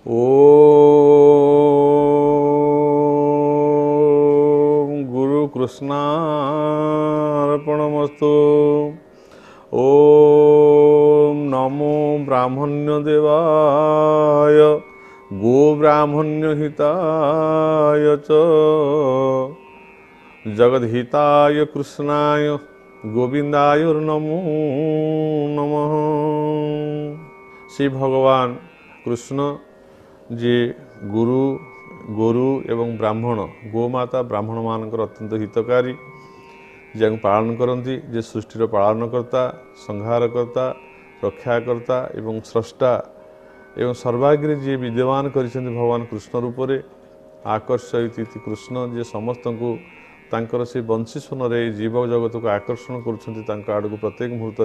ओम गुरु कृष्णार्पणमस्तु। ओम नमो ब्राह्मण्य देवाय गो ब्राह्मण्य हिताय च जगद्हिताय कृष्णाय गोविंदाय नमो नमः। श्री भगवान कृष्ण जे गुरु गोरु एवं ब्राह्मण गोमाता ब्राह्मण मानकर अत्यंत हितकारी, जे पालन करती, जे सृष्टिर पालनकर्ता, संहारकर्ता, रक्षाकर्ता एवं स्रष्टा एवं सर्वाग्रे जी विद्यमान करिसेंति भगवान कृष्ण रूप से आकर्षयति कृष्ण, जे समस्त को तांकर से बंशी सुनरे जीव जगत को आकर्षण करुँच आड़ को प्रत्येक मुहूर्त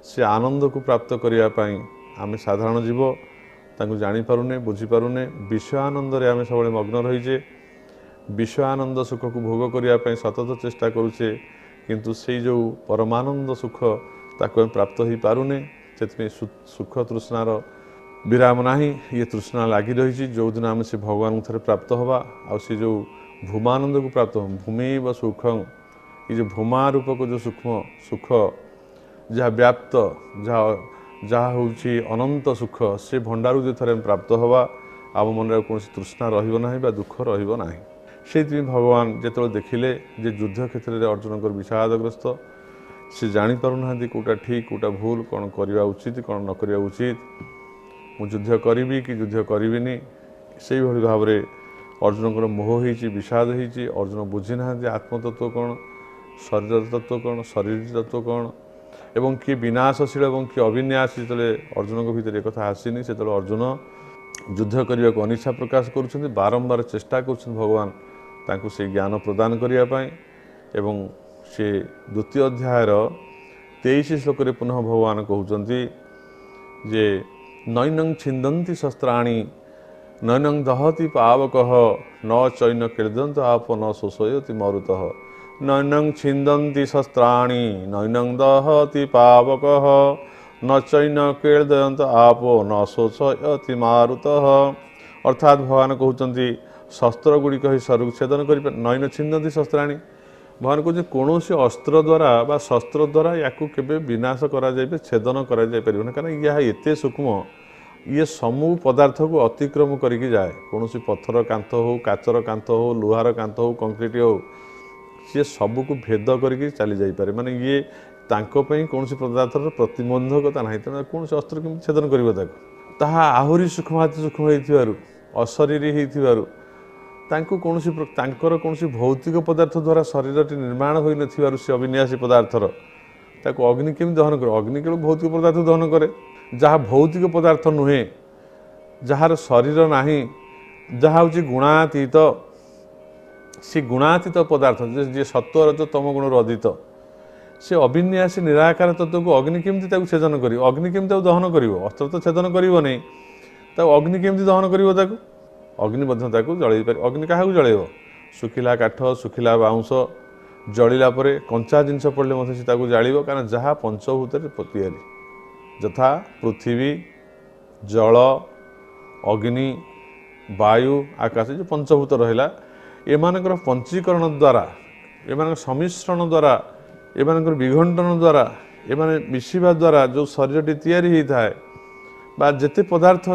से आनंद को प्राप्त करने आम साधारण जीव तांको जानी पारुने, बुझी पारुने, विषय आनंद रे आम सब मग्न रहीचे, विषय आनंद सुख को भोग करने सतत चेष्टा करुचे, किंतु से जो परमानंद सुख ताको प्राप्त हो पारुने। से सुख तृष्णार विराम नाही, ये तृष्णा लगी रही। जो दिन आम से भगवान थे प्राप्त हवा आ जो भूमानंद को प्राप्त हो, भूमि व सुखम, ये जो भूमा रूपक जो सूक्ष्म सुख जहाँ व्याप्त जहाँ हूँ अनंत सुख, से भंडारू जो थे प्राप्त हवा आम मन कौन तृष्णा रहा दुख रहा। से भगवान जो देखिले जे युद्ध क्षेत्र में अर्जुन को विषादग्रस्त, से जापारूना कौटा ठीक कौटा भूल, कौन करवा उचित कौन न करवा उचित, मु युद्ध करी कि युद्ध करी से भाव में अर्जुन को मोह हो विषाद हो। अर्जुन बुझी ना आत्मतत्व कौन, शरीर तत्व कौन, शरीर तत्व कौन एवं किए विनाशशील और किए अविन्यासी। जो अर्जुन को भीतर एक आसीनी से अर्जुन युद्ध करने को अनिच्छा प्रकाश करुँच, बारंबार चेष्टा कर भगवान तांको से ज्ञान प्रदान करने एवं से द्वितीय अध्यायर 23 श्लोक पुनः भगवान कहते जे नैनं छिंदन्ति शस्त्राणि नैनं दहति पावक न चैन क्रीडन्त आप न शोषयति मरुतः। नैनं छिंदन्ति शस्त्राणि नैनं दहति पावक न चैन क्रीडन्त आप न शोषयति मारुतः। अर्थात भगवान कहते शस्त्र गुड़िक ही शरीर छेदन कर नैन छिंदन्ति शस्त्राणि। भगवान कहते कौन अस्त्र द्वारा बा शस्त्र द्वारा या केवे विनाश करा छेदन करा कारण यह एत सूक्ष्म, ये समूह पदार्थ को अतिक्रम करके जाए। कौन पत्थर कांथ हो, काचर कांथ हो, लुहार कांथ हो, कंक्रीट हो, सी सबू को भेद करके चली जापे। माने ये कौन पदार्थर प्रतिबंधकता ना, तेना कौन अस्त्र केमती छेदन कर आहरी सूक्ष्माति सूक्ष्म हो अशरीरी कौन भौतिक पदार्थ द्वारा शरीर निर्माण हो न से अविन्यासी पदार्थर ताको अग्नि केमती दहन करे। अग्नि केवल भौतिक पदार्थ दहन करे, जहाँ भौतिक पदार्थ नुहे, जार शरीर नाही, जहाँ हूँ गुणातीत, से गुणातीत पदार्थ जे सत्व रज तम गुण अधीत, से अविन्यासी निराकार तत्व को अग्नि केमती छेदन कर, अग्नि केमती दहन कर, अस्त्र तो छेदन कर नहीं, अग्नि केमती दहन कर, अग्नि जल पार। अग्नि क्या जल सुखिला काठ, सुखिला बाउंश जलिला कंचा जिनस पड़े से जाड़, कारण जहाँ पंचभूत तैयारी यथा पृथ्वी, जल, अग्नि, वायु, आकाश, जो पंचभूत रहा एमानकर पंचीकरण द्वारा, एमान सम्मिश्रण द्वारा, एमानकर विघंटन द्वारा, एमाने मिशिबा द्वारा जो शरीरटी तैयारी होता है बा जेते पदार्थ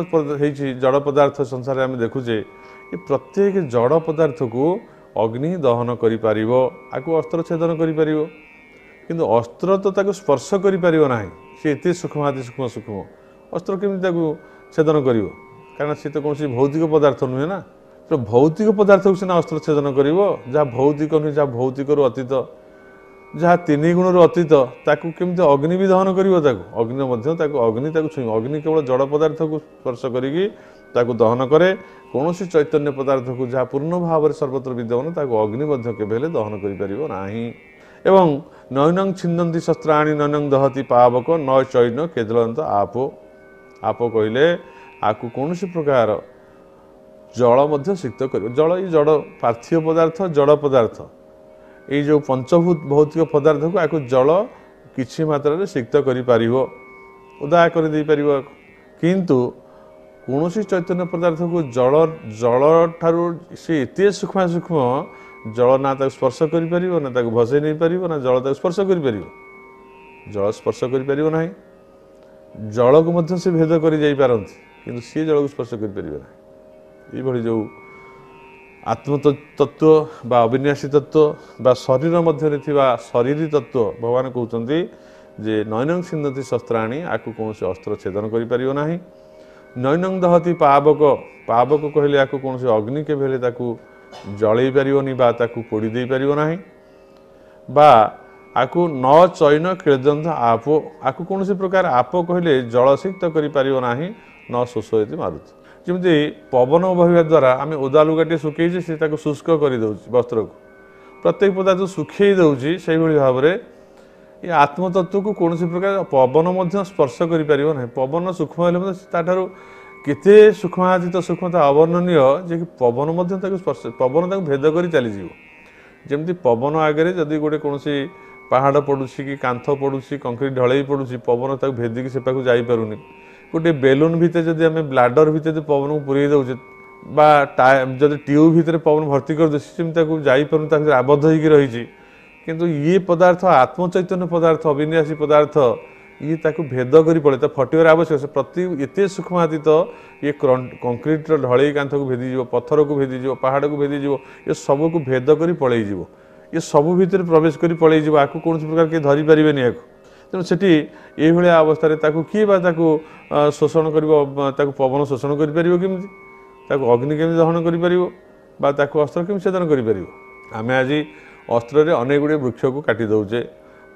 जड़ पदार्थ संसार आम देखुचे, ये प्रत्येक जड़ पदार्थ को अग्नि दहन कर अस्त्र छेदन कर, किंतु अस्त्र तो ताको स्पर्श कर ना, सी एत सूक्ष्माति सूक्ष्म सूक्ष्म अस्त्र केमती छेदन कर, कारण सी तो कौन भौतिक पदार्थ नुहे ना। तो भौतिक पदार्थ को सीना अस्त्र छेदन कर, जहाँ भौतिक नुहे, जहाँ भौतिक अतीत, जहाँ तीन गुण अतीत, ताकू केमती अग्नि भी दहन कर। अग्नि अग्नि छुई, अग्नि केवल जड़ पदार्थ को स्पर्श करी दहन करे। कौन चैतन्य पदार्थ को जहाँ पूर्ण भाव में सर्वत्र विद्यमान अग्नि केवे दहन कर। एवं नैनं छिंदन्ति शस्त्राणि नैनं दहति पावक न चैन केदलंत आपो। आप कहले आपको कौन प्रकार जल सिक्त कर। जल ये जड़ पार्थिव पदार्थ, जड़ पदार्थ, ये जो पंचभूत भौतिक पदार्थ को आपको जल किसी मात्रा सिक्त कर, उदा कर, किंतु कौन चैतन्य पदार्थ को जल जल ठारू सी एत सूक्ष्म सूक्ष्म जल ना स्पर्श कर ना भसई नहीं पार ना जल स्पर्श कर जल स्पर्श कर ना जल को मध्य से भेद कर पारती कि सी जल को स्पर्श कर जो आत्म तत्व बा अविनाशी तत्व बा शरीर मध्य शरीर तत्व भगवान कहते जे नैनं छिन्दन्ति शस्त्राणि आपको कौन अस्त्र छेदन करना नैनं दहति पावक पावक कहले आपको कौन अग्नि के भेले जलई पारनी पोड़ी दे पारना बा आपको न चयन क्लेदंत आप आपको कौन प्रकार आप कहले जलसिक्त करना न शोषयति मारुति जमी पवन बहवा द्वारा आम ओदा लुगाटे सुखे से शुष्क कर वस्त्र को प्रत्येक पदार्थ सुखे दौर से भाव में ये आत्मतत्व को कौन प्रकार पवन स्पर्श कर पवन सूक्ष्म हेल्ला केते सूक्ष्मातीत सूक्ष्मता अवर्णनीय जे कि पवन स्पर्श पवन भेद कर चली जमी पवन आगे जदि गोटे कौन पहाड़ पड़ुछि कि कांथ पड़ुछि कंक्रीट ढलई पड़ुछि पवन भेदिकी से पाक जापरुनि गोटे बेलून भितर जदि आम ब्लाडर भितर पवन को पूरे दौचे जब ट्यूब भितर पवन भर्ती कर देमी जापर आबद्ध हो रही किंतु ये पदार्थ आत्मचैतन्य पदार्थ अविनाशी पदार्थ ये ताकू भेद कर पड़े फटिवर आवश्यक प्रति एत सूक्ष्मातीत ये कंक्रीट ढलई कांथ को भेदीज पत्थर को भेदीज पहाड़ को भेदीज ये सब को भेद कर पलैज ये सब भितर प्रवेश कर पलैज आपको कौन प्रकार किए धरी पारे या तेणु से ये अवस्था किए शोषण कर पवन शोषण करमी अग्नि केमी दहन कर अस्त्र केमी छेदन कर आम आज अस्त्र अनेक गुड़े वृक्ष को काटी दौचे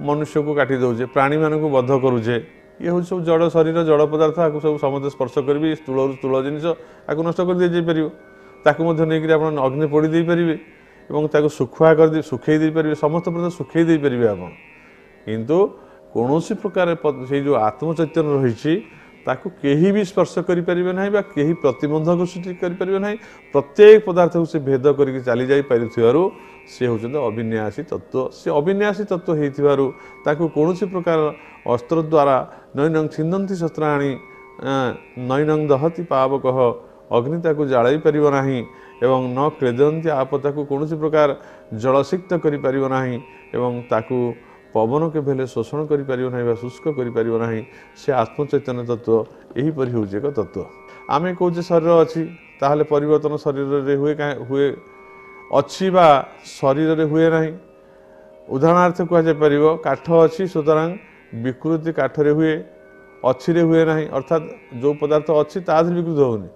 मनुष्य को काटी दौचे प्राणी मान को बध करुचे ये हूँ सब जड़ शरीर जड़ पदार्थ आपको सब समस्त स्पर्श करी स्थूल स्थूल जिनिस आपको नष्ट कर दी पार नहीं आप अग्नि पोड़ी दे पारे और सुखुआ कर सुखे दे पारे समस्त प्रकार सुखे दे पारे आप किंतु कौन प्रकार से जो आत्मचैतन्य रही ताकू केही भी स्पर्श करें ना कहीं प्रतिबंधक सृष्टि करें ना प्रत्येक पदार्थ को से भेद करके चली जापर सी हूँ अविनाशी तत्व से अविनाशी तत्व हो कौन प्रकार अस्त्र द्वारा नैनं छिन्दन्ति शस्त्राणि नैनं दहति पावक अग्नि ताकू जाई पार ना एवं न क्लेदन्ति आप ताकू कौन प्रकार जलसिक्त कर पवन के भेले शोषण कर शुष्क कर से आत्मचैतन्य तत्व यहीपरि हूँ एक तत्व आम कौचे शरीर अच्छी ताहले परिवर्तन शरीर हुए हुए अच्छी बा शरीर हुए ना उदाहरणार्थ कहुपर काठ अच्छी सुतरां विकृति काठरे हुए अच्छी हुए ना अर्थात जो पदार्थ अच्छी ताधर विकृति होनी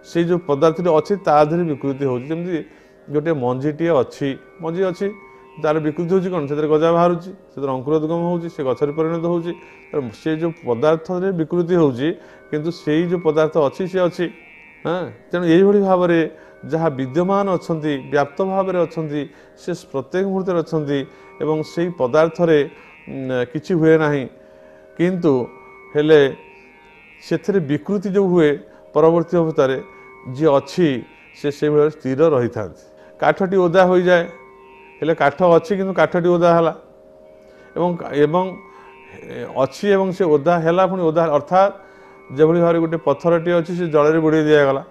से जो पदार्थ अच्छी ताधर विकृति होमती गोटे मंजीटे अच्छी मंजी अच्छी तार विकृति होची कौन से गजा बाहर से अंकुरोद्गम हो गचर परिणत हो से जो पदार्थ विकृति होची किंतु से जो पदार्थ अच्छी सी अच्छी हाँ तेणु यही भाव में जहाँ विद्यमान अच्छा व्याप्त भाव में अच्छा से प्रत्येक मुहूर्त अच्छा एवं से पदार्थ किसी हुए ना किंतु हेले से विकृति जो हुए परवर्ती अवस्था जी अच्छी से भाव स्थिर रही था काठटी ओदा हो जाए हेले काठ अच्छी किंतु काठटी ओदा है एवं अच्छी एवं से ओदा है पुणी ओदा अर्थात जो भाव गोटे पत्थरटी अच्छी से जल में बुड़े दिगला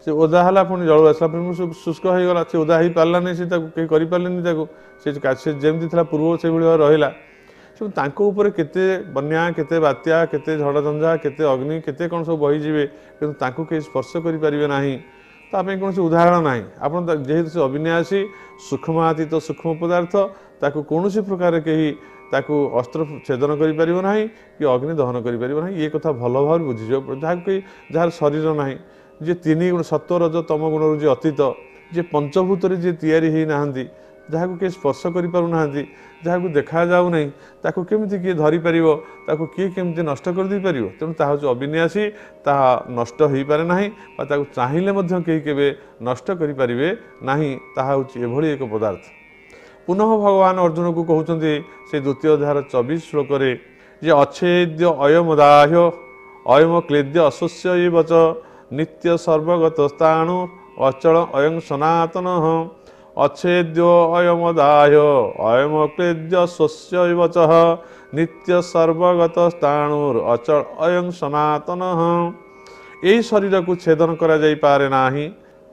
से ओदा है पुणी जल आसला शुष्क हो गला से ओदा हो पारा नहीं से कहीं करें से जमी था पूर्व से भाव रहा ऊपर केते बन्या केते बात्या केते झड़झंझा केते अग्नि केते कौन सब बहीजे किंतु कहीं स्पर्श करें ना ताप कौन उदाहरण ना आप जेहेतु से अविनाशी सूक्ष्मातीत सूक्ष्म पदार्थ ताकू कौन प्रकार कहीं अस्त्र छेदन करें कि अग्नि दहन करें ये कथा भल भाव बुझीज जहाँ कहीं जार शरीर ना जी तीन गुण सत्व रज तम गुण जी अतीत जी पंचभूत जी तैयारी नहांती जहाँ को किए स्पर्श करें जहाँ को देखा जाऊ नहीं ताको केमिति किए धरी पारिबो ताको किए केमिति नष्ट कर दे पारिबो तेणु ताहा हूँ अविनाशी ताहा नष्ट हो पारे नाही बा ताको चाहिए मध्य केही केबे नष्ट करि पारिबे नाही ताहा हूँ एभली एक पदार्थ पुनः भगवान अर्जुन को कहते से द्वितीय अध्याय 24 श्लोक जे अच्छेद्य अयमदाह्य अयम क्लेद्य अशस्य वच नित्य सर्वगत स्थाणु अचल अयं सनातन अच्छेद्यो अयमदाह्य अयम क्लेद्य स्वस्य वच नित्य सर्वगत स्थाणुर अचल अयं सनातन এই শরীরକୁ ଛେଦନ କରାଯାଇପାରେ ନାହିଁ,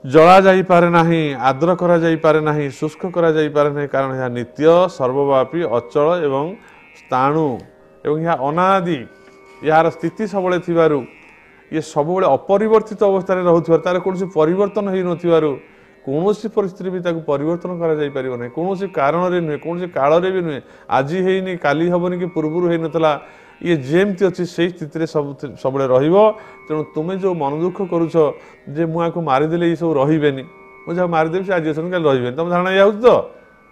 ଜଳା ଯାଇପାରେ ନାହିଁ, ଆର୍ଦ୍ର କରାଯାଇପାରେ ନାହିଁ, ଶୁଷ୍କ କରାଯାଇପାରେ ନାହିଁ, କାରଣ ଏହା ନିତ୍ୟ, ସର୍ବବ୍ୟାପୀ, ଅଚଳ ଏବଂ ସ୍ଥାଣୁ ଏବଂ ଏହା ଅନାଦି। ଏହାର ସ୍ଥିତି ସବୁବେଳେ ଥିବାରୁ, ଇଏ ସବୁବେଳେ ଅପରିବର୍ତ୍ତିତ ଅବସ୍ଥାରେ ରହୁଥିବାରୁ, ତାର କୌଣସି ପରିବର୍ତ୍ତନ ହୋଇନଥିବାରୁ କୌଣସି ପରିସ୍ଥିତିରେ ବି ତାକୁ ପରିବର୍ତ୍ତନ କରାଯାଇପାରିବ ନାହିଁ, କୌଣସି କାରଣରେ ନୁହେଁ, କୌଣସି କାଳରେ ବି ନୁହେଁ। ଆଜି ହେଇନି, କାଲି ହେବନି, କି ପୂର୍ବରୁ ହେଇନଥିଲା, ଇଏ ଯେମିତି ଅଛି ସେଇ ସ୍ଥିତିରେ ସବୁବେଳେ ରହିବ। ତେଣୁ ତୁମେ ଯେଉଁ ମନ ଦୁଃଖ କରୁଛ ଯେ ମୁଁ ଆକୁ ମାରିଦେଲେ ଏଇସବୁ ରହିବେନି, ମୁଁ ଯାହାକୁ ମାରିଦେବି ସେ ଆଜି ଅଛନ୍ତି କାଲି ରହିବେନି, ତମ ଧାରଣା ଏଇଆ ହେଉଛି ତ?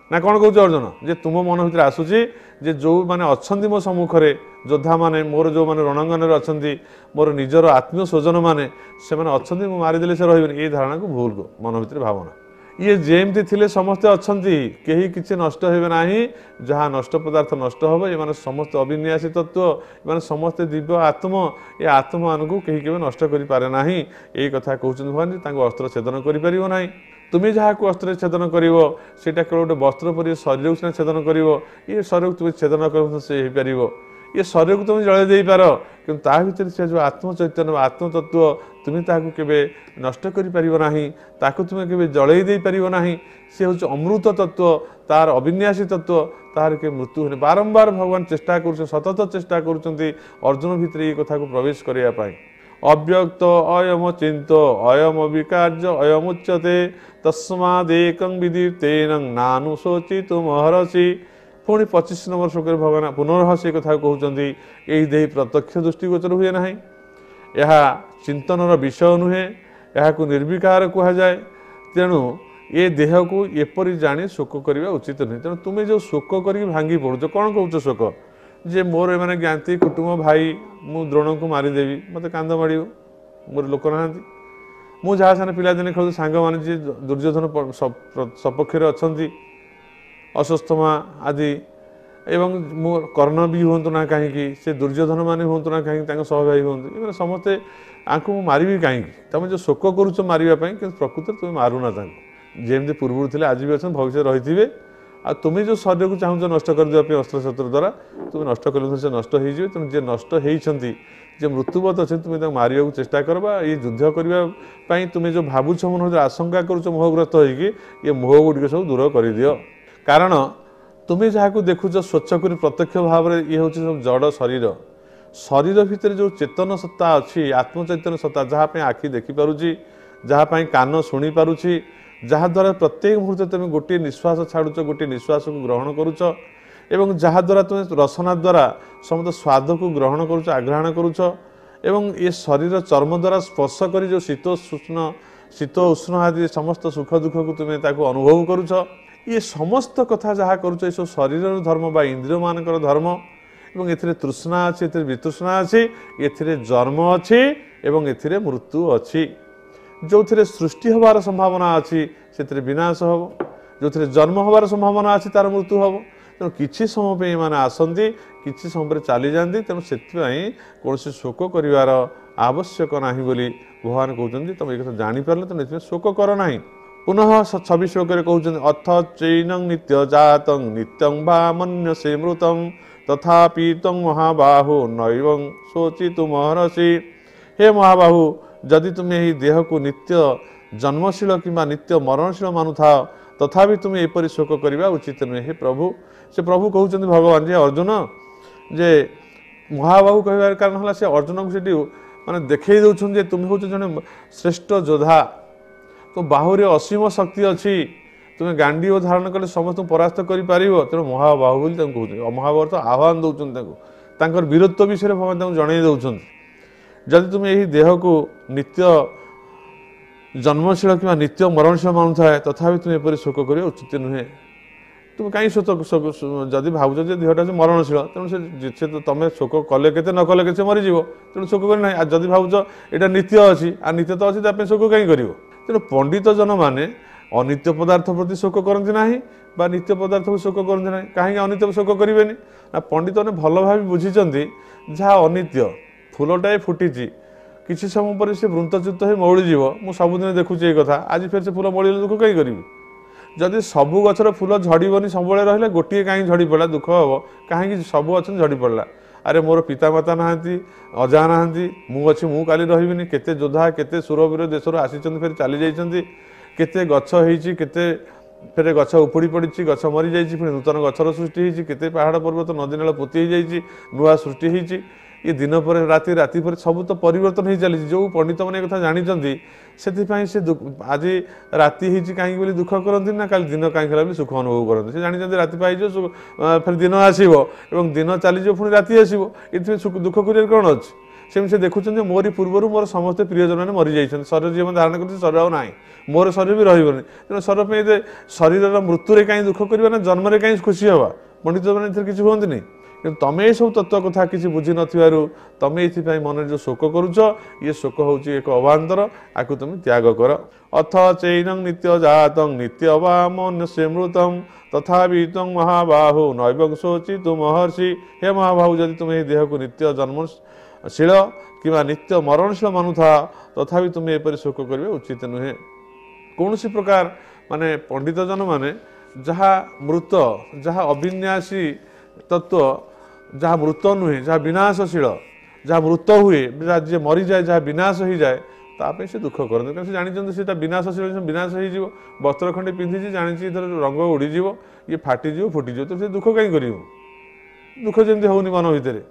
ନା କ'ଣ କହୁଛ ଅର୍ଜୁନ? ଯେ ତୁମ ମନ ଭିତରେ ଆସୁଛି ଯେ ଯେଉଁମାନେ ଅଛନ୍ତି ମୋ ସମ୍ମୁଖରେ, ଯୋଦ୍ଧାମାନେ, ମୋର ଯେଉଁମାନେ ରଣାଙ୍ଗନରେ ଅଛନ୍ତି, ମୋର ନିଜର ଆତ୍ମୀୟ ସ୍ୱଜନମାନେ, ସେମାନେ ଅଛନ୍ତି, ମୁଁ ମାରିଦେଲେ ସେ ରହିବେନି, ଏଇ ଧାରଣାକୁ ଭୁଲ ମନ ଭିତରେ ଭାବନା। ଇଏ ଯେମିତି ଥିଲେ ସମସ୍ତେ ଅଛନ୍ତି, କେହି କିଛି ନଷ୍ଟ ହେବେ ନାହିଁ, ଯାହା ନଷ୍ଟ ପଦାର୍ଥ ନଷ୍ଟ ହେବ। ଏମାନେ ସମସ୍ତେ ଅବିନ୍ୟାସୀ ତତ୍ତ୍ୱ, ଏମାନେ ସମସ୍ତେ ଦିବ୍ୟ ଆତ୍ମ, ଏ ଆତ୍ମମାନଙ୍କୁ କେହି କେବେ ନଷ୍ଟ କରିପାରେ ନାହିଁ। ଏଇ କଥା କହୁଛନ୍ତି ଭଗବାନ ଯେ ତାଙ୍କୁ ଅସ୍ତ୍ର ଛେଦନ କରିପାରିବ ନାହିଁ। ତୁମେ ଯାହାକୁ ଅସ୍ତ୍ରରେ ଛେଦନ କରିବ ସେଇଟା କେବଳ ଗୋଟେ ବସ୍ତ୍ର ପରି ଶରୀରକୁ ସିନା ଛେଦନ କରିବ, ଏ ଶରୀରକୁ ତୁମେ ଛେଦନ କରିବ ସେ ହେଇପାରିବ। ଏ ଶରୀରକୁ ତୁମେ ଜଳେଇ ଦେଇପାର, କିନ୍ତୁ ତା ଭିତରେ ସେ ଯେଉଁ ଆତ୍ମଚୈତନ୍ୟ ବା ଆତ୍ମତତ୍ତ୍ୱ, ତୁମେ ତାହାକୁ କେବେ ନଷ୍ଟ କରିପାରିବ ନାହିଁ, ତାକୁ ତୁମେ କେବେ ଜଳେଇ ଦେଇପାରିବ ନାହିଁ। ସେ ହେଉଛି ଅମୃତ ତତ୍ତ୍ୱ, ତାର ଅବିନ୍ୟାସୀ ତତ୍ତ୍ୱ, ତାହାର କେବେ ମୃତ୍ୟୁ ହୁଏନି। ବାରମ୍ବାର ଭଗବାନ ଚେଷ୍ଟା କରୁଛନ୍ତି, ସତତ ଚେଷ୍ଟା କରୁଛନ୍ତି ଅର୍ଜୁନ ଭିତରେ ଏ କଥାକୁ ପ୍ରବେଶ କରିବା ପାଇଁ। ଅବ୍ୟକ୍ତ ଅୟମ ଚିନ୍ତ ଅୟମ ବିକାର୍ଯ୍ୟ ଅୟମୁଚ୍ୟତେ ତସ୍ମାଦେକଂ ବିଦିତେନ ନାନୁଶୋଚିତୁ ମହର୍ଷି। ପୁଣି 25 ନମ୍ବର ଶ୍ଲୋକରେ ଭଗବାନ ପୁନଃ ସେ କଥା କହୁଛନ୍ତି, ଏହି ଦେହି ପ୍ରତ୍ୟକ୍ଷ ଦୃଷ୍ଟିଗୋଚର ହୁଏ ନାହିଁ, ଏହା ଚିନ୍ତନର ବିଷୟ ନୁହେଁ, ଏହାକୁ ନିର୍ବିକାର କୁହାଯାଏ। ତେଣୁ ଏ ଦେହକୁ ଏପରି ଜାଣି ଶୋକ କରିବା ଉଚିତ ନୁହେଁ। ତେଣୁ ତୁମେ ଯେଉଁ ଶୋକ କରିକି ଭାଙ୍ଗି ପଡ଼ୁଛ, କ'ଣ କହୁଛ ଶୋକ? ଯେ ମୋର ଏମାନେ ଜ୍ଞାତି କୁଟୁମ୍ବ ଭାଇ, ମୁଁ ଦ୍ରୋଣଙ୍କୁ ମାରିଦେବି, ମୋତେ କାନ୍ଦ ମାଡ଼ିବ, ମୋର ଲୋକ ନାହାନ୍ତି। ମୁଁ ଯାହା ସାଙ୍ଗେ ପିଲାଦିନେ ଖେଳୁଛି ସାଙ୍ଗମାନେ ଯିଏ ଦୁର୍ଯ୍ୟୋଧନ ସପକ୍ଷରେ ଅଛନ୍ତି, ଅଶ୍ୱତ୍ଥାମା ଆଦି, ଏବଂ ମୁଁ କର୍ଣ୍ଣ ବି ହୁଅନ୍ତୁ ନା କାହିଁକି, ସେ ଦୁର୍ଯ୍ୟୋଧନ ମାନେ ହୁଅନ୍ତୁ ନା କାହିଁକି, ତାଙ୍କ ସହଭାଗୀ ହୁଅନ୍ତୁ, ଏମାନେ ସମସ୍ତେ ଆଙ୍କୁ ମୁଁ ମାରିବି କାହିଁକି? ତୁମେ ଯେଉଁ ଶୋକ କରୁଛ ମାରିବା ପାଇଁ, କିନ୍ତୁ ପ୍ରକୃତରେ ତୁମେ ମାରୁନା ତାଙ୍କୁ। ଯେମିତି ପୂର୍ବରୁ ଥିଲେ, ଆଜି ବି ଅଛନ୍ତି, ଭବିଷ୍ୟତରେ ରହିଥିବେ। ଆଉ ତୁମେ ଯେଉଁ ଶରୀରକୁ ଚାହୁଁଛ ନଷ୍ଟ କରିଦେବା ପାଇଁ ଅସ୍ତ୍ରଶସ୍ତ୍ର ଦ୍ୱାରା, ତୁମେ ନଷ୍ଟ କଲେ ସେ ନଷ୍ଟ ହେଇଯିବେ। ତେଣୁ ଯିଏ ନଷ୍ଟ ହେଇଛନ୍ତି, ଯିଏ ମୃତ୍ୟୁବତ ଅଛନ୍ତି, ତୁମେ ତାଙ୍କୁ ମାରିବାକୁ ଚେଷ୍ଟା କର ବା ଏ ଯୁଦ୍ଧ କରିବା ପାଇଁ ତୁମେ ଯେଉଁ ଭାବୁଛ, ମନ ଭିତରେ ଆଶଙ୍କା କରୁଛ ମୋହଗ୍ରସ୍ତ ହୋଇକି, ଏ ମୋହ ଗୁଡ଼ିକ ସବୁ ଦୂର କରିଦିଅ। କାରଣ ତୁମେ ଯାହାକୁ ଦେଖୁଛ ସ୍ୱଚ୍ଛ କରି ପ୍ରତ୍ୟକ୍ଷ ଭାବରେ, ଇଏ ହେଉଛି ସବୁ ଜଡ଼ ଶରୀର। ଶରୀର ଭିତରେ ଯେଉଁ ଚେତନ ସତ୍ତା ଅଛି, ଆତ୍ମଚୈତନ୍ୟ ସତ୍ତା, ଯାହା ପାଇଁ ଆଖି ଦେଖିପାରୁଛି, ଯାହା ପାଇଁ କାନ ଶୁଣିପାରୁଛି, ଯାହାଦ୍ୱାରା ପ୍ରତ୍ୟେକ ମୁହୂର୍ତ୍ତରେ ତୁମେ ଗୋଟିଏ ନିଶ୍ୱାସ ଛାଡ଼ୁଛ, ଗୋଟିଏ ନିଶ୍ୱାସକୁ ଗ୍ରହଣ କରୁଛ, ଏବଂ ଯାହାଦ୍ୱାରା ତୁମେ ରସନା ଦ୍ୱାରା ସମସ୍ତ ସ୍ୱାଦକୁ ଗ୍ରହଣ କରୁଛ, ଆଘ୍ରାଣ କରୁଛ, ଏବଂ ଏ ଶରୀର ଚର୍ମ ଦ୍ୱାରା ସ୍ପର୍ଶ କରି ଯେଉଁ ଶୀତ ଉଷ୍ଣ ଆଦି ସମସ୍ତ ସୁଖ ଦୁଃଖକୁ ତୁମେ ତାକୁ ଅନୁଭବ କରୁଛ। ଇଏ ସମସ୍ତ କଥା ଯାହା କରୁଛ, ଏସବୁ ଶରୀରର ଧର୍ମ ବା ଇନ୍ଦ୍ରିୟମାନଙ୍କର ଧର୍ମ, ଏବଂ ଏଥିରେ ତୃଷ୍ଣା ଅଛି, ଏଥିରେ ବିତୃଷ୍ଣା ଅଛି, ଏଥିରେ ଜନ୍ମ ଅଛି ଏବଂ ଏଥିରେ ମୃତ୍ୟୁ ଅଛି। ଯେଉଁଥିରେ ସୃଷ୍ଟି ହେବାର ସମ୍ଭାବନା ଅଛି ସେଥିରେ ବିନାଶ ହେବ, ଯେଉଁଥିରେ ଜନ୍ମ ହେବାର ସମ୍ଭାବନା ଅଛି ତାର ମୃତ୍ୟୁ ହେବ। ତେଣୁ କିଛି ସମୟ ପାଇଁ ଏମାନେ ଆସନ୍ତି, କିଛି ସମୟ ପରେ ଚାଲିଯାଆନ୍ତି। ତେଣୁ ସେଥିପାଇଁ କୌଣସି ଶୋକ କରିବାର ଆବଶ୍ୟକ ନାହିଁ ବୋଲି ଭଗବାନ କହୁଛନ୍ତି। ତୁମେ ଏ କଥା ଜାଣିପାରିଲେ, ତେଣୁ ଏଥିପାଇଁ ଶୋକ କର ନାହିଁ। ପୁନଃ 26 ଶ୍ଲୋକରେ କହୁଛନ୍ତି, ଅଥ ଚୈନଂ ନିତ୍ୟ ଜାତଂ ନିତ୍ୟଂ ବା ମନ୍ୟସେ ମୃତଂ ତଥାପି ତଂ ମହାବାହୁ ନୈବଂ ଶୋଚିତୁ ମହର୍ଷି। ହେ ମହାବାହୁ, ଯଦି ତୁମେ ଏହି ଦେହକୁ ନିତ୍ୟ ଜନ୍ମଶୀଳ କିମ୍ବା ନିତ୍ୟ ମରଣଶୀଳ ମାନୁଥାଅ, ତଥାପି ତୁମେ ଏପରି ଶୋକ କରିବା ଉଚିତ ନୁହେଁ। ହେ ପ୍ରଭୁ, ସେ ପ୍ରଭୁ କହୁଛନ୍ତି ଭଗବାନ ଯେ ଅର୍ଜୁନ, ଯେ ମହାବାହୁ କହିବାର କାରଣ ହେଲା ସେ ଅର୍ଜୁନକୁ ସେଠି ମାନେ ଦେଖେଇ ଦେଉଛନ୍ତି ଯେ ତୁମେ ହେଉଛ ଜଣେ ଶ୍ରେଷ୍ଠ ଯୋଦ୍ଧା, ତୁମ ବାହୁରେ ଅସୀମ ଶକ୍ତି ଅଛି, ତୁମେ ଗାଣ୍ଡୀବ ଧାରଣ କଲେ ସମସ୍ତଙ୍କୁ ପରାସ୍ତ କରିପାରିବ। ତେଣୁ ମହାବାହୁ ବୋଲି ତାଙ୍କୁ କହୁଛନ୍ତି। ମହାବାହୁ ତ ଆହ୍ୱାନ ଦେଉଛନ୍ତି ତାଙ୍କୁ, ତାଙ୍କର ବୀରତ୍ୱ ବିଷୟରେ ଭଗବାନ ତାଙ୍କୁ ଜଣାଇ ଦେଉଛନ୍ତି। ଯଦି ତୁମେ ଏହି ଦେହକୁ ନିତ୍ୟ ଜନ୍ମଶୀଳ କିମ୍ବା ନିତ୍ୟ ମରଣଶୀଳ ମାନୁଥାଏ, ତଥାପି ତୁମେ ଏପରି ଶୋକ କରିବା ଉଚିତ ନୁହେଁ। ତୁମେ କାହିଁ ଯଦି ଭାବୁଛ ଯେ ଦେହଟା ହେଉଛି ମରଣଶୀଳ, ତେଣୁ ସେ ତୁମେ ଶୋକ କଲେ କେତେ ନ କଲେ କେତେ ମରିଯିବ, ତେଣୁ ଶୋକ କରି ନାହିଁ। ଆଉ ଯଦି ଭାବୁଛ ଏଇଟା ନିତ୍ୟ ଅଛି, ଆଉ ନିତ୍ୟ ତ ଅଛି, ତା ପାଇଁ ଶୋକ କାହିଁ କରିବ? ତେଣୁ ପଣ୍ଡିତ ଜନମାନେ ଅନିତ୍ୟ ପଦାର୍ଥ ପ୍ରତି ଶୋକ କରନ୍ତି ନାହିଁ ବା ନିତ୍ୟ ପଦାର୍ଥକୁ ଶୋକ କରନ୍ତି ନାହିଁ। କାହିଁକି ଅନିତ୍ୟ ଶୋକ କରିବେନି? ନା ପଣ୍ଡିତମାନେ ଭଲ ଭାବେ ବୁଝିଛନ୍ତି, ଯାହା ଅନିତ୍ୟ, ଫୁଲଟାଏ ଫୁଟିଛି, କିଛି ସମୟ ପରେ ସେ ବୃନ୍ତଚ୍ୟୁତ ହୋଇ ମଉଳିଯିବ। ମୁଁ ସବୁଦିନ ଦେଖୁଛି ଏଇ କଥା, ଆଜି ଫେର ସେ ଫୁଲ ମଉଳିଲେ ଦୁଃଖ କାହିଁ କରିବି? ଯଦି ସବୁ ଗଛର ଫୁଲ ଝଡ଼ିବନି, ସବୁବେଳେ ରହିଲେ, ଗୋଟିଏ କାହିଁ ଝଡ଼ି ପଡ଼ିଲା ଦୁଃଖ ହେବ, କାହିଁକି ସବୁ ଅଛନ୍ତି ଝଡ଼ି ପଡ଼ିଲା? ଆରେ ମୋର ପିତାମାତା ନାହାନ୍ତି, ଅଜା ନାହାନ୍ତି, ମୁଁ ଅଛି, ମୁଁ କାଲି ରହିବିନି। କେତେ ଯୋଦ୍ଧା କେତେ ସୁରବୀର ଦେଶରୁ ଆସିଛନ୍ତି, ଫେରି ଚାଲି ଯାଇଛନ୍ତି। କେତେ ଗଛ ହେଇଛି, କେତେ ଫେରେ ଗଛ ଉପୁଡ଼ି ପଡ଼ିଛି, ଗଛ ମରିଯାଇଛି, ପୁଣି ନୂତନ ଗଛର ସୃଷ୍ଟି ହେଇଛି। କେତେ ପାହାଡ଼ ପର୍ବତ ନଦୀ ନାଳ ପୋତି ହେଇଯାଇଛି, ନୂଆ ସୃଷ୍ଟି ହେଇଛି। ଏ ଦିନ ପରେ ରାତି, ରାତି ପରେ ସବୁ ତ ପରିବର୍ତ୍ତନ ହେଇ ଚାଲିଛି। ଯେଉଁ ପଣ୍ଡିତମାନେ ଏ କଥା ଜାଣିଛନ୍ତି, ସେଥିପାଇଁ ସେ ଆଜି ରାତି ହେଇଛି କାହିଁକି ବୋଲି ଦୁଃଖ କରନ୍ତି ନା, କାଲି ଦିନ କାହିଁକି ହେଲା ବୋଲି ସୁଖ ଅନୁଭବ କରନ୍ତି। ସେ ଜାଣିଛନ୍ତି ରାତି ପାଇଯିବ, ଫେରେ ଦିନ ଆସିବ, ଏବଂ ଦିନ ଚାଲିଯିବ, ପୁଣି ରାତି ଆସିବ। ଏଥିପାଇଁ ଦୁଃଖ କରିବାର କ'ଣ ଅଛି? ସେମିତି ସେ ଦେଖୁଛନ୍ତି ମୋରି ପୂର୍ବରୁ ମୋର ସମସ୍ତେ ପ୍ରିୟଜନମାନେ ମରିଯାଇଛନ୍ତି, ଶରୀର ଜୀବନ ଧାରଣ କରୁଛି, ଶରୀର ଆଉ ନାହିଁ, ମୋର ଶରୀର ବି ରହିବନି। ତେଣୁ ଶରୀର ପାଇଁ ଶରୀରର ମୃତ୍ୟୁରେ କାହିଁ ଦୁଃଖ କରିବା ନା ଜନ୍ମରେ କାହିଁ ଖୁସି ହେବା? ପଣ୍ଡିତମାନେ ଏଥିରେ କିଛି ହୁଅନ୍ତିନି। କିନ୍ତୁ ତମେ ଏସବୁ ତତ୍ତ୍ୱ କଥା କିଛି ବୁଝିନଥିବାରୁ ତମେ ଏଥିପାଇଁ ମନରେ ଯେଉଁ ଶୋକ କରୁଛ, ଇଏ ଶୋକ ହେଉଛି ଏକ ଅବାନ୍ତର, ଆକୁ ତମେ ତ୍ୟାଗ କର। ଅଥ ଚୈନଂ ନିତ୍ୟ ଜାତଂ ନିତ୍ୟ ବା ମନସ୍ୟ ମୃତଂ ତଥାପି ତଂ ମହାବାହୁ ନୈବଂ ଶୋଚିତୁ ମହର୍ଷି। ହେ ମହାବାହୁ, ଯଦି ତୁମେ ଏହି ଦେହକୁ ନିତ୍ୟ ଜନ୍ମଶୀଳ କିମ୍ବା ନିତ୍ୟ ମରଣଶୀଳ ମାନୁଥା, ତଥାପି ତୁମେ ଏପରି ଶୋକ କରିବା ଉଚିତ ନୁହେଁ। କୌଣସି ପ୍ରକାର ମାନେ ପଣ୍ଡିତଜନ ମାନେ ଯାହା ମୃତ, ଯାହା ଅବିନ୍ୟାସୀ ତତ୍ତ୍ୱ, ଯାହା ମୃତ ନୁହେଁ, ଯାହା ବିନାଶଶୀଳ, ଯାହା ମୃତ ହୁଏ, ଯିଏ ମରିଯାଏ, ଯାହା ବିନାଶ ହେଇଯାଏ, ତା ପାଇଁ ସେ ଦୁଃଖ କରନ୍ତି। କାରଣ ସେ ଜାଣିଛନ୍ତି ସେଟା ବିନାଶଶୀଳ, ବିନାଶ ହେଇଯିବ। ବସ୍ତ୍ର ଖଣ୍ଡେ ପିନ୍ଧିଛି, ଜାଣିଛି ଏଥର ରଙ୍ଗ ଉଡ଼ିଯିବ, ଇଏ ଫାଟିଯିବ, ଫୁଟିଯିବ, ତ ସେ ଦୁଃଖ କାହିଁ କରିବ? ଦୁଃଖ ଯେମିତି ହେଉନି ମନ ଭିତରେ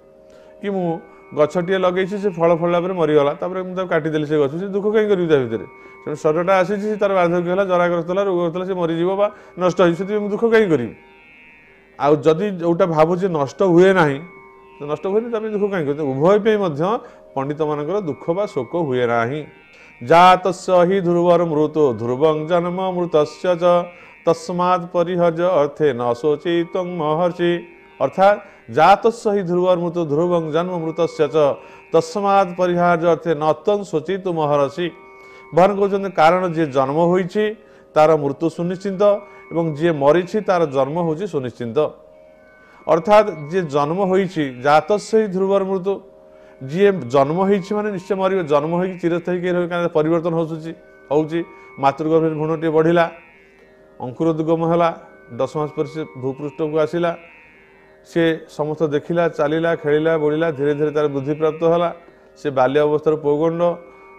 କି ମୁଁ ଗଛଟିଏ ଲଗେଇଛି, ସେ ଫଳ ଫଳିଲା ପରେ ମରିଗଲା, ତାପରେ ମୁଁ ତାକୁ କାଟିଦେଲି ସେ ଗଛ, ସେ ଦୁଃଖ କାହିଁ କରିବି ତା ଭିତରେ? ତେଣୁ ଶରୀରଟା ଆସିଛି, ତାର ବାର୍ଦ୍ଧକ୍ୟ ହେଲା, ଜରାଗ୍ରସ୍ତ ହେଲା, ରୋଗ ହେଲା, ସେ ମରିଯିବ ବା ନଷ୍ଟ ହେଇଯିବ, ସେଥିପାଇଁ ମୁଁ ଦୁଃଖ କାହିଁ କରିବି? ଆଉ ଯଦି ଯେଉଁଟା ଭାବୁଛି ନଷ୍ଟ ହୁଏ ନାହିଁ, ନଷ୍ଟ ହୁଏନି, ତା ପାଇଁ ଦୁଃଖ କାହିଁ କରିବି? ଉଭୟ ପାଇଁ ମଧ୍ୟ ପଣ୍ଡିତମାନଙ୍କର ଦୁଃଖ ବା ଶୋକ ହୁଏ ନାହିଁ। ଜାତସ୍ୟ ହି ଧ୍ରୁବର ମୃତ୍ୟୁ ଧ୍ରୁବଂ ଜନ୍ମ ମୃତସ୍ୟ ଚ ତସ୍ମାତ୍ ପରିହର୍ଯ ଅର୍ଥେ ନ ଶୋଚିତ୍ୱଂ ମହର୍ଷି। ଅର୍ଥାତ୍ ଜାତସ୍ୟ ହି ଧ୍ରୁବର ମୃତ୍ୟୁ ଧ୍ରୁବଂ ଜନ୍ମ ମୃତସ୍ୟ ଚ ତସ୍ମାତ୍ ପରିହାର୍ଯ୍ୟ ଅର୍ଥେ ନ ତ୍ୱଂ ଶୋଚିତୁ ମହର୍ଷି। ଭଗବାନ କହୁଛନ୍ତି କାରଣ ଯିଏ ଜନ୍ମ ହୋଇଛି ତାର ମୃତ୍ୟୁ ସୁନିଶ୍ଚିତ, ଏବଂ ଯିଏ ମରିଛି ତାର ଜନ୍ମ ହେଉଛି ସୁନିଶ୍ଚିତ। ଅର୍ଥାତ୍ ଯିଏ ଜନ୍ମ ହୋଇଛି, ଜାତସ୍ୟ ହି ଧ୍ରୁବର ମୃତ୍ୟୁ, ଯିଏ ଜନ୍ମ ହେଇଛି ମାନେ ନିଶ୍ଚୟ ମରିବ। ଜନ୍ମ ହେଇକି ଚିରସ୍ଥାୟୀ କେହି ରହିବ, କାରଣ ପରିବର୍ତ୍ତନ ହେଉଛି। ମାତୃଗର୍ଭରେ ଭ୍ରୂଣଟିଏ ବଢ଼ିଲା, ଅଙ୍କୁରୋଦ୍ଗମ ହେଲା, 10 ମାସ ପରେ ସେ ଭୂପୃଷ୍ଠକୁ ଆସିଲା, ସେ ସମସ୍ତ ଦେଖିଲା, ଚାଲିଲା, ଖେଳିଲା, ବୁଡ଼ିଲା, ଧୀରେ ଧୀରେ ତାର ବୃଦ୍ଧିପ୍ରାପ୍ତ ହେଲା। ସେ ବାଲ୍ୟ ଅବସ୍ଥାର ପୌଗଣ୍ଡ,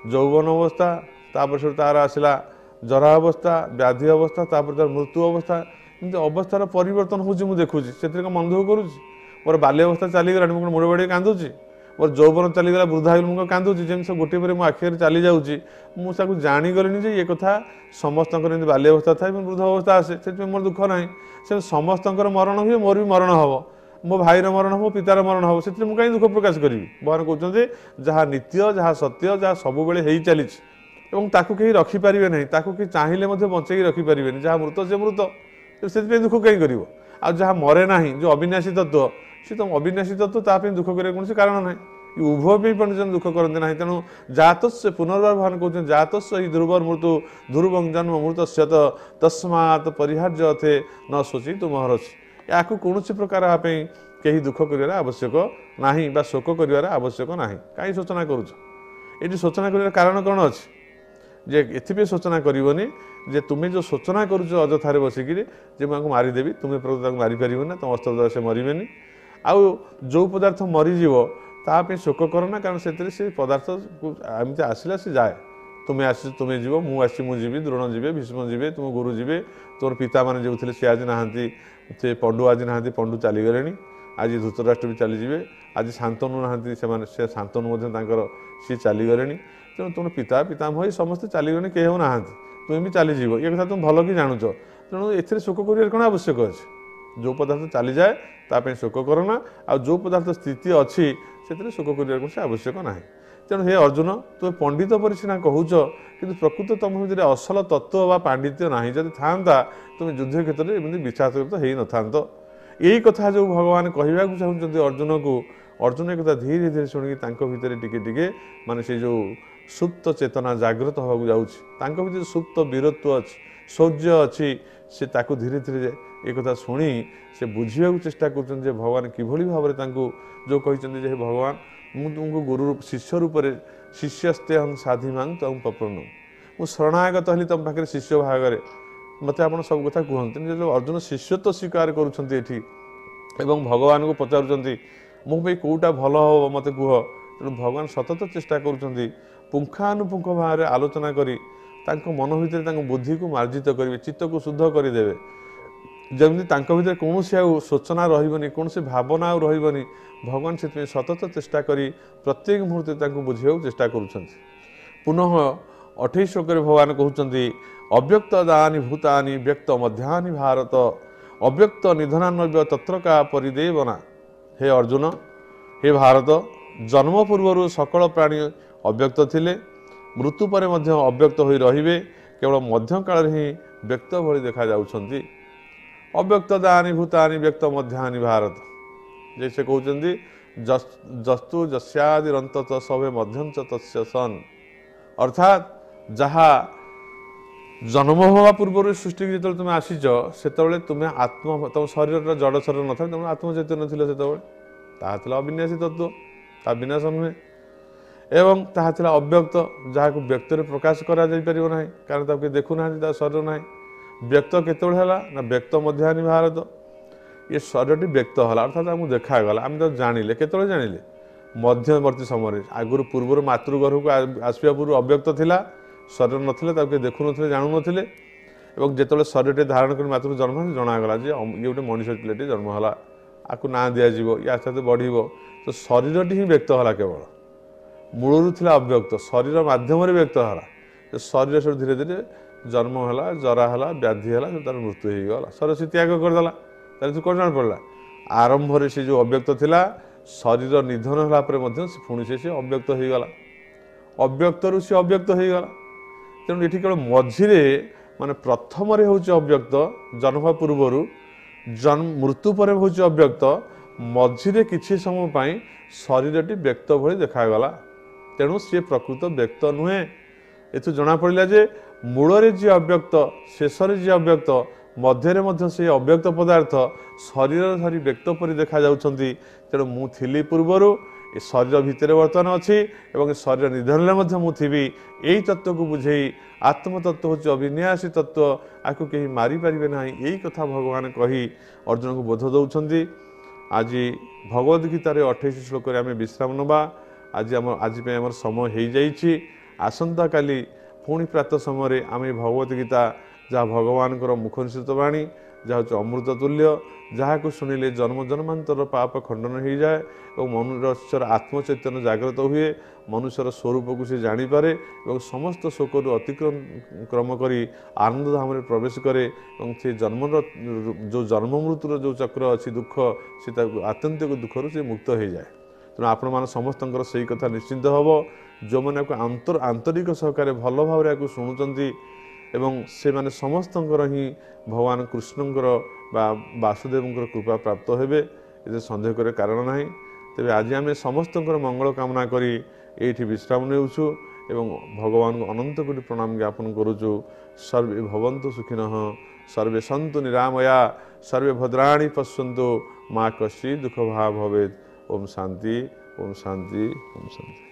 ଯୌବନ ଅବସ୍ଥା, ତାପରେ ସେଠୁ ତାର ଆସିଲା ଜରା ଅବସ୍ଥା, ବ୍ୟାଧି ଅବସ୍ଥା, ତାପରେ ତାର ମୃତ୍ୟୁ ଅବସ୍ଥା। ଏମିତି ଅବସ୍ଥାର ପରିବର୍ତ୍ତନ ହେଉଛି, ମୁଁ ଦେଖୁଛି। ସେଥିରେ କ'ଣ ମନ ଦୁଃଖ କରୁଛି? ମୋର ବାଲ୍ୟ ଅବସ୍ଥା ଚାଲିଗଲାଣି, ମୁଁ କ'ଣ ମୁଡ଼ ବାଡ଼ିକି କାନ୍ଦୁଛି? ମୋର ଯୌବନ ଚାଲିଗଲା, ବୃଦ୍ଧା ହେଇଗଲି, ମୁଁ କ'ଣ କାନ୍ଦୁଛି? ଯେମିତି ସବୁ ଗୋଟିଏ ପରେ ମୋ ଆଖିରେ ଚାଲିଯାଉଛି, ମୁଁ ତାକୁ ଜାଣିଗଲିଣି ଯେ ଏ କଥା ସମସ୍ତଙ୍କର ଏମିତି ବାଲ୍ୟ ଅବସ୍ଥା ଥାଏ ଏବଂ ବୃଦ୍ଧ ଅବସ୍ଥା ଆସେ, ସେଥିପାଇଁ ମୋର ଦୁଃଖ ନାହିଁ। ସେମିତି ସମସ୍ତଙ୍କର ମରଣ ହୁଏ, ମୋର ବି ମରଣ ହେବ, ମୋ ଭାଇର ମରଣ ହେବ, ପିତାର ମରଣ ହେବ, ସେଥିରେ ମୁଁ କାହିଁ ଦୁଃଖ ପ୍ରକାଶ କରିବି? ଭଗବାନ କହୁଛନ୍ତି ଯାହା ନିତ୍ୟ, ଯାହା ସତ୍ୟ, ଯାହା ସବୁବେଳେ ହେଇ ଚାଲିଛି ଏବଂ ତାକୁ କେହି ରଖିପାରିବେ ନାହିଁ, ତାକୁ କେହି ଚାହିଁଲେ ମଧ୍ୟ ବଞ୍ଚେଇକି ରଖିପାରିବେନି। ଯାହା ମୃତ ସେ ମୃତ, ସେଥିପାଇଁ ଦୁଃଖ କାହିଁ କରିବ? ଆଉ ଯାହା ମରେ ନାହିଁ, ଯେଉଁ ଅବିନାଶୀ ତତ୍ତ୍ୱ, ସେ ତ ଅବିନାଶୀ ତତ୍ତ୍ୱ, ତା ପାଇଁ ଦୁଃଖ କରିବା କୌଣସି କାରଣ ନାହିଁ। ଉଭୟ ପାଇଁ ପଣ୍ଡିତଜନ ଦୁଃଖ କରନ୍ତି ନାହିଁ। ତେଣୁ ଜାତସ୍ୟ, ପୁନର୍ବାର ଭଗବାନ କହୁଛନ୍ତି ଜାତସ୍ୟ ହି ଧ୍ରୁବର ମୃତ୍ୟୁ ଧ୍ରୁବଂ ଜନ୍ମ ମୃତସ୍ୟ ଚ ତସ୍ମାତ୍ ପରିହାର୍ଯ୍ୟ ଅର୍ଥେ ନ ଶୋଚିତୁ ମହର୍ଷି। ୟାକୁ କୌଣସି ପ୍ରକାର ଏହା ପାଇଁ କେହି ଦୁଃଖ କରିବାର ଆବଶ୍ୟକ ନାହିଁ ବା ଶୋକ କରିବାର ଆବଶ୍ୟକ ନାହିଁ। କାହିଁ ଶୋଚନା କରୁଛ? ଏଠି ଶୋଚନା କରିବାର କାରଣ କ'ଣ ଅଛି? ଯେ ଏଥିପାଇଁ ଶୋଚନା କରିବନି ଯେ ତୁମେ ଯେଉଁ ଶୋଚନା କରୁଛ ଅଯଥାରେ ବସିକିରି ଯେ ମୁଁ ତାଙ୍କୁ ମାରିଦେବି, ତୁମେ ପ୍ରକୃତ ତାକୁ ମାରିପାରିବ ନା, ତୁମ ଅସ୍ତ୍ର ଦ୍ୱାରା ସେ ମରିବେନି। ଆଉ ଯେଉଁ ପଦାର୍ଥ ମରିଯିବ ତା ପାଇଁ ଶୋକ କର ନା, କାରଣ ସେଥିରେ ସେ ପଦାର୍ଥ ଏମିତି ଆସିଲା, ସେ ଯାଏ। ତୁମେ ଆସିଛ, ତୁମେ ଯିବ, ମୁଁ ଆସିଛି, ମୁଁ ଯିବି, ଦ୍ରୋଣ ଯିବେ, ଭୀଷ୍ମ ଯିବେ, ତୁମ ଗୁରୁ ଯିବେ, ତୋର ପିତାମାନେ ଯେଉଁ ଥିଲେ ସେ ଆଜି ନାହାନ୍ତି, ସେ ପଣ୍ଡୁ ଆଜି ନାହାନ୍ତି, ପଣ୍ଡୁ ଚାଲିଗଲେଣି। ଆଜି ଧୃତରାଷ୍ଟ୍ର ବି ଚାଲିଯିବେ, ଆଜି ଶାନ୍ତନୁ ନାହାନ୍ତି, ସେମାନେ ସେ ଶାନ୍ତନୁ ମଧ୍ୟ ତାଙ୍କର ସିଏ ଚାଲିଗଲେଣି। ତେଣୁ ତୁମ ପିତା ପିତାମହ ସମସ୍ତେ ଚାଲିଗଲେଣି, କେହି ଆଉ ନାହାନ୍ତି, ତୁମେ ବି ଚାଲିଯିବ, ଏ କଥା ତୁମେ ଭଲ କି ଜାଣୁଛ। ତେଣୁ ଏଥିରେ ଶୋକ କରିବାର କ'ଣ ଆବଶ୍ୟକ ଅଛି? ଯେଉଁ ପଦାର୍ଥ ଚାଲିଯାଏ ତା ପାଇଁ ଶୋକ କର ନା, ଆଉ ଯେଉଁ ପଦାର୍ଥ ସ୍ଥିତି ଅଛି ସେଥିରେ ଶୋକ କରିବାର କୌଣସି ଆବଶ୍ୟକ ନାହିଁ। ତେଣୁ ହେ ଅର୍ଜୁନ, ତୁମେ ପଣ୍ଡିତ ପରି ସିନା କହୁଛ, କିନ୍ତୁ ପ୍ରକୃତ ତୁମ ଭିତରେ ଅସଲ ତତ୍ତ୍ୱ ବା ପାଣ୍ଡିତ୍ୟ ନାହିଁ। ଯଦି ଥାଆନ୍ତା ତୁମେ ଯୁଦ୍ଧ କ୍ଷେତ୍ରରେ ଏମିତି ବିଚାରଗ୍ରସ୍ତ ହେଇନଥାନ୍ତ। ଏଇ କଥା ଯେଉଁ ଭଗବାନ କହିବାକୁ ଚାହୁଁଛନ୍ତି ଅର୍ଜୁନକୁ, ଅର୍ଜୁନ ଏ କଥା ଧୀରେ ଧୀରେ ଶୁଣିକି ତାଙ୍କ ଭିତରେ ଟିକେ ଟିକେ ମାନେ ସେ ଯେଉଁ ସୁପ୍ତ ଚେତନା ଜାଗ୍ରତ ହେବାକୁ ଯାଉଛି, ତାଙ୍କ ଭିତରେ ସୁପ୍ତ ବୀରତ୍ୱ ଅଛି, ଶୌର୍ଯ୍ୟ ଅଛି, ସେ ତାକୁ ଧୀରେ ଧୀରେ ଏ କଥା ଶୁଣି ସେ ବୁଝିବାକୁ ଚେଷ୍ଟା କରୁଛନ୍ତି ଯେ ଭଗବାନ କିଭଳି ଭାବରେ ତାଙ୍କୁ ଯେଉଁ କହିଛନ୍ତି ଯେ ହେ ଭଗବାନ, ମୁଁ ତୁମକୁ ଗୁରୁ ଶିଷ୍ୟ ରୂପରେ ଶିଷ୍ୟସ୍ତେହଂ ସାଧିମାଂ ତଂ ପପ୍ରନୁ, ମୁଁ ଶରଣାଗତ ହେଲି ତୁମ ପାଖରେ ଶିଷ୍ୟ ଭାଗରେ, ମୋତେ ଆପଣ ସବୁ କଥା କୁହନ୍ତି। ଯେଉଁ ଅର୍ଜୁନ ଶିଷ୍ୟତ୍ୱ ସ୍ୱୀକାର କରୁଛନ୍ତି ଏଠି ଏବଂ ଭଗବାନଙ୍କୁ ପଚାରୁଛନ୍ତି ମୋ ପାଇଁ କେଉଁଟା ଭଲ ହେବ ମୋତେ କୁହ। ତେଣୁ ଭଗବାନ ସତତ ଚେଷ୍ଟା କରୁଛନ୍ତି ପୁଙ୍ଖାନୁପୁଙ୍ଖ ଭାବରେ ଆଲୋଚନା କରି ତାଙ୍କ ମନ ଭିତରେ ତାଙ୍କ ବୁଦ୍ଧିକୁ ମାର୍ଜିତ କରିବେ, ଚିତ୍ତକୁ ଶୁଦ୍ଧ କରିଦେବେ, ଯେମିତି ତାଙ୍କ ଭିତରେ କୌଣସି ଆଉ ଶୋଚନା ରହିବନି, କୌଣସି ଭାବନା ଆଉ ରହିବନି। ଭଗବାନ ସେଥିପାଇଁ ସତତ ଚେଷ୍ଟା କରି ପ୍ରତ୍ୟେକ ମୁହୂର୍ତ୍ତରେ ତାଙ୍କୁ ବୁଝିବାକୁ ଚେଷ୍ଟା କରୁଛନ୍ତି। ପୁନଃ 28 ଶ୍ଲୋକରେ ଭଗବାନ କହୁଛନ୍ତି ଅବ୍ୟକ୍ତ ଦାନି ଭୂତାନି ବ୍ୟକ୍ତ ମଧ୍ୟାନି ଭାରତ ଅବ୍ୟକ୍ତ ନିଧନାନ୍ନବ୍ୟ ତତ୍ର କା ପରିଦେବନା। ହେ ଅର୍ଜୁନ, ହେ ଭାରତ, ଜନ୍ମ ପୂର୍ବରୁ ସକଳ ପ୍ରାଣୀ ଅବ୍ୟକ୍ତ ଥିଲେ, ମୃତ୍ୟୁ ପରେ ମଧ୍ୟ ଅବ୍ୟକ୍ତ ହୋଇ ରହିବେ, କେବଳ ମଧ୍ୟକାଳରେ ହିଁ ବ୍ୟକ୍ତ ଭଳି ଦେଖାଯାଉଛନ୍ତି। ଅବ୍ୟକ୍ତ ଦାନି ଭୂତାନି ବ୍ୟକ୍ତ ମଧ୍ୟାନି ଭାରତ, ଯେ ସେ କହୁଛନ୍ତି ଜସ୍ତୁ ଯସ୍ୟାଦିରନ୍ତତ ସବେ ମଧ୍ୟଞ୍ଚ ତସ୍ୟ ସନ୍। ଅର୍ଥାତ୍ ଯାହା ଜନ୍ମ ହେବା ପୂର୍ବରୁ ସୃଷ୍ଟିକୁ ଯେତେବେଳେ ତୁମେ ଆସିଛ ସେତେବେଳେ ତୁମେ ତମ ଶରୀରର ଜଡ଼ ଶରୀର ନଥାଏ, ତୁମେ ଆତ୍ମଚୈତନ୍ୟ ଥିଲ ସେତେବେଳେ। ତାହା ଥିଲା ଅବିନାଶୀ ତତ୍ତ୍ୱ, ତାହା ବିନାଶ ନୁହେଁ। ଏବଂ ତାହା ଥିଲା ଅବ୍ୟକ୍ତ, ଯାହାକୁ ବ୍ୟକ୍ତରେ ପ୍ରକାଶ କରାଯାଇପାରିବ ନାହିଁ, କାରଣ ତାକୁ କେହି ଦେଖୁନାହାନ୍ତି, ତା ଶରୀର ନାହିଁ। ବ୍ୟକ୍ତ କେତେବେଳେ ହେଲା ନା ବ୍ୟକ୍ତ ମଧ୍ୟାନି ଭାରତ, ଏ ଶରୀରଟି ବ୍ୟକ୍ତ ହେଲା, ଅର୍ଥାତ୍ ଆମକୁ ଦେଖାଗଲା, ଆମେ ତାକୁ ଜାଣିଲେ। କେତେବେଳେ ଜାଣିଲେ? ମଧ୍ୟବର୍ତ୍ତୀ ସମୟରେ। ଆଗରୁ ପୂର୍ବରୁ ମାତୃଗର୍ଭକୁ ଆସିବା ପୂର୍ବରୁ ଅବ୍ୟକ୍ତ ଥିଲା, ଶରୀର ନଥିଲେ, ତାକୁ କେହି ଦେଖୁନଥିଲେ, ଜାଣୁନଥିଲେ। ଏବଂ ଯେତେବେଳେ ଶରୀରଟି ଧାରଣ କରି ମାତୃ ଜନ୍ମ ଜଣାଗଲା ଯେ ଇଏ ଗୋଟେ ମଣିଷ ପିଲାଟି ଜନ୍ମ ହେଲା, ଆକୁ ନାଁ ଦିଆଯିବ, ଇଏ ଆସ୍ତେ ଆସ୍ତେ ବଢ଼ିବ। ତ ଶରୀରଟି ହିଁ ବ୍ୟକ୍ତ ହେଲା, କେବଳ ମୂଳରୁ ଥିଲା ଅବ୍ୟକ୍ତ, ଶରୀର ମାଧ୍ୟମରେ ବ୍ୟକ୍ତ ହେଲା। ଶରୀର ସବୁ ଧୀରେ ଧୀରେ ଜନ୍ମ ହେଲା, ଜରା ହେଲା, ବ୍ୟାଧି ହେଲା, ତାର ମୃତ୍ୟୁ ହେଇଗଲା, ଶରୀର ସେ ତ୍ୟାଗ କରିଦେଲା। ତାହେଲେ ସେ କ'ଣ ଜଣାପଡ଼ିଲା? ଆରମ୍ଭରେ ସେ ଯେଉଁ ଅବ୍ୟକ୍ତ ଥିଲା, ଶରୀର ନିଧନ ହେଲା ପରେ ମଧ୍ୟ ପୁଣି ସେ ଅବ୍ୟକ୍ତ ହେଇଗଲା, ଅବ୍ୟକ୍ତରୁ ସେ ଅବ୍ୟକ୍ତ ହେଇଗଲା। ତେଣୁ ଏଠି କେବଳ ମଝିରେ ମାନେ ପ୍ରଥମରେ ହେଉଛି ଅବ୍ୟକ୍ତ ଜନ୍ମ ପୂର୍ବରୁ, ମୃତ୍ୟୁ ପରେ ହେଉଛି ଅବ୍ୟକ୍ତ, ମଝିରେ କିଛି ସମୟ ପାଇଁ ଶରୀରଟି ବ୍ୟକ୍ତ ଭଳି ଦେଖାଗଲା। ତେଣୁ ସିଏ ପ୍ରକୃତ ବ୍ୟକ୍ତ ନୁହେଁ। ଏଥିରୁ ଜଣାପଡ଼ିଲା ଯେ ମୂଳରେ ଯିଏ ଅବ୍ୟକ୍ତ, ଶେଷରେ ଯିଏ ଅବ୍ୟକ୍ତ, ମଧ୍ୟରେ ମଧ୍ୟ ସେ ଅବ୍ୟକ୍ତ ପଦାର୍ଥ ଶରୀର ଧରି ବ୍ୟକ୍ତ ପରି ଦେଖାଯାଉଛନ୍ତି। ତେଣୁ ମୁଁ ଥିଲି ପୂର୍ବରୁ, ଏ ଶରୀର ଭିତରେ ବର୍ତ୍ତମାନ ଅଛି ଏବଂ ଏ ଶରୀର ନିଧନରେ ମଧ୍ୟ ମୁଁ ଥିବି। ଏଇ ତତ୍ତ୍ୱକୁ ବୁଝେଇ ଆତ୍ମତତ୍ତ୍ୱ ହେଉଛି ଅବିନାଶୀ ତତ୍ତ୍ୱ, ଆକୁ କେହି ମାରିପାରିବେ ନାହିଁ, ଏଇ କଥା ଭଗବାନ କହି ଅର୍ଜୁନକୁ ବୋଧ ଦେଉଛନ୍ତି। ଆଜି ଭଗବଦ୍ ଗୀତାରେ 28 ଶ୍ଲୋକରେ ଆମେ ବିଶ୍ରାମ ନେବା। ଆଜି ପାଇଁ ଆମର ସମୟ ହେଇଯାଇଛି। ଆସନ୍ତାକାଲି ପୁଣି ପ୍ରାତଃ ସମୟରେ ଆମେ ଭଗବଦ୍ ଗୀତା, ଯାହା ଭଗବାନଙ୍କର ମୁଖ ନିଃସୃତ ବାଣୀ, ଯାହା ହେଉଛି ଅମୃତ ତୁଲ୍ୟ, ଯାହାକୁ ଶୁଣିଲେ ଜନ୍ମ ଜନ୍ମାନ୍ତର ପାପ ଖଣ୍ଡନ ହୋଇଯାଏ ଏବଂ ମନୁଷ୍ୟର ଆତ୍ମଚୈତନ୍ୟ ଜାଗ୍ରତ ହୁଏ, ମନୁଷ୍ୟର ସ୍ୱରୂପକୁ ସେ ଜାଣିପାରେ ଏବଂ ସମସ୍ତ ଶୋକରୁ ଅତିକ୍ରମ କରି ଆନନ୍ଦ ଧାମରେ ପ୍ରବେଶ କରେ ଏବଂ ସେ ଜନ୍ମର ଯେଉଁ ଜନ୍ମ ମୃତ୍ୟୁର ଯେଉଁ ଚକ୍ର ଅଛି ଦୁଃଖ, ସେ ତାକୁ ଆତ୍ୟନ୍ତିକ ଦୁଃଖରୁ ସେ ମୁକ୍ତ ହୋଇଯାଏ। ତେଣୁ ଆପଣମାନେ ସମସ୍ତଙ୍କର ସେଇ କଥା ନିଶ୍ଚିନ୍ତ ହେବ, ଯେଉଁମାନେ ଆକୁ ଆନ୍ତରିକ ସହକାରେ ଭଲ ଭାବରେ ଆକୁ ଶୁଣୁଛନ୍ତି ଏବଂ ସେମାନେ ସମସ୍ତଙ୍କର ହିଁ ଭଗବାନ କୃଷ୍ଣଙ୍କର ବା ବାସୁଦେବଙ୍କର କୃପା ପ୍ରାପ୍ତ ହେବେ, ଏଥିରେ ସନ୍ଦେହ କରିବା କାରଣ ନାହିଁ। ତେବେ ଆଜି ଆମେ ସମସ୍ତଙ୍କର ମଙ୍ଗଳ କାମନା କରି ଏଇଠି ବିଶ୍ରାମ ନେଉଛୁ ଏବଂ ଭଗବାନଙ୍କୁ ଅନନ୍ତ କୋଟି ପ୍ରଣାମ ଜ୍ଞାପନ କରୁଛୁ। ସର୍ବେ ଭବନ୍ତୁ ସୁଖିନଃ, ସର୍ବେ ସନ୍ତୁ ନିରାମୟା, ସର୍ବେ ଭଦ୍ରାଣୀ ପଶ୍ୟନ୍ତୁ, ମା କଶ୍ଚିତ୍ ଦୁଃଖ ଭାଗ ଭବେତ୍। ଓମ୍ ଶାନ୍ତି, ଓମ୍ ଶାନ୍ତି, ଓମ୍ ଶାନ୍ତି।